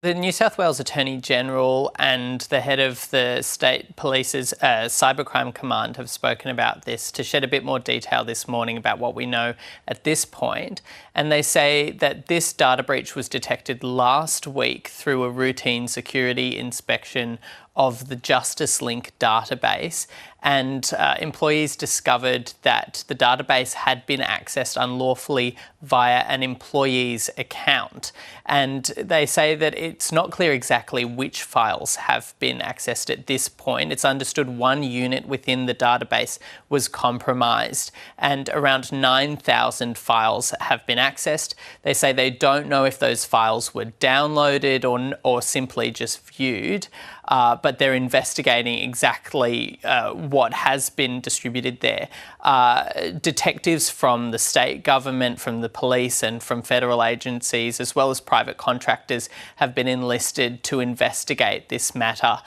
The New South Wales Attorney General and the head of the State Police's Cybercrime Command have spoken about this to shed a bit more detail this morning about what we know at this point. And they say that this data breach was detected last week through a routine security inspection of the Justice Link database, and employees discovered that the database had been accessed unlawfully via an employee's account. And they say that it's not clear exactly which files have been accessed at this point. It's understood one unit within the database was compromised and around 9,000 files have been accessed. They say they don't know if those files were downloaded or simply just viewed. But they're investigating exactly what has been distributed there. Detectives from the state government, from the police and from federal agencies, as well as private contractors, have been enlisted to investigate this matter.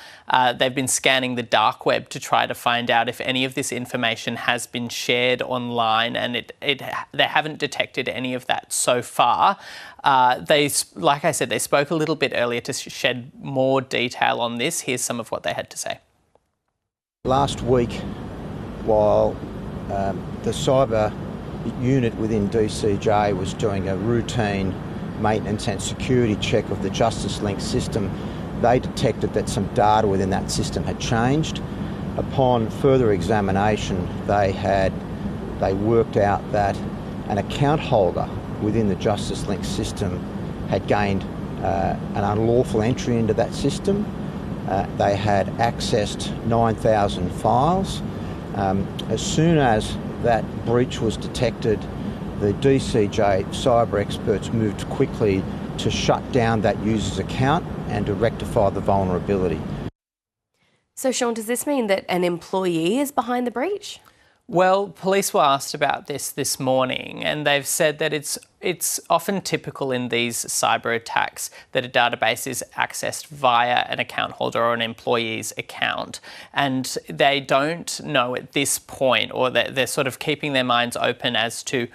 They've been scanning the dark web to try to find out if any of this information has been shared online, and they haven't detected any of that so far. Like I said, they spoke a little bit earlier to shed more detail on this. Here's some of what they had to say. Last week, while the cyber unit within DCJ was doing a routine maintenance and security check of the Justice Link system, they detected that some data within that system had changed. Upon further examination, they worked out that an account holder within the Justice Link system had gained an unlawful entry into that system. They had accessed 9,000 files. As soon as that breach was detected, the DCJ cyber experts moved quickly to shut down that user's account and to rectify the vulnerability. So, Sean, does this mean that an employee is behind the breach? Well, police were asked about this morning, and they've said that it's often typical in these cyber attacks that a database is accessed via an account holder or an employee's account, and they don't know at this point, or they're sort of keeping their minds open as to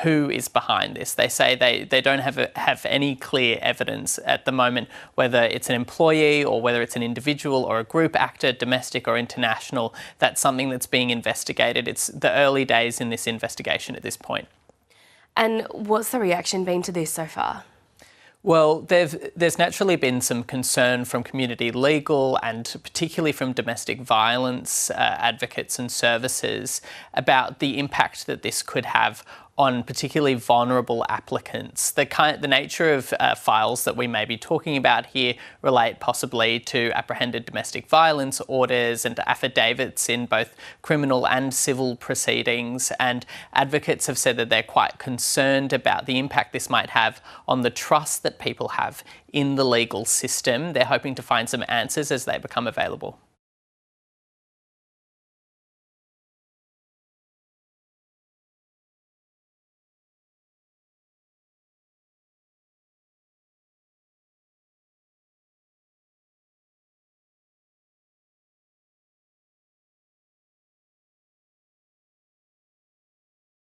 who is behind this. They say they don't have any clear evidence at the moment whether it's an employee or whether it's an individual or a group actor, domestic or international. That's something that's being investigated. It's the early days in this investigation at this point. And what's the reaction been to this so far? Well, there's naturally been some concern from community legal and particularly from domestic violence advocates and services about the impact that this could have on particularly vulnerable applicants. The nature of files that we may be talking about here relate possibly to apprehended domestic violence orders and affidavits in both criminal and civil proceedings, and advocates have said that they're quite concerned about the impact this might have on the trust that people have in the legal system. They're hoping to find some answers as they become available.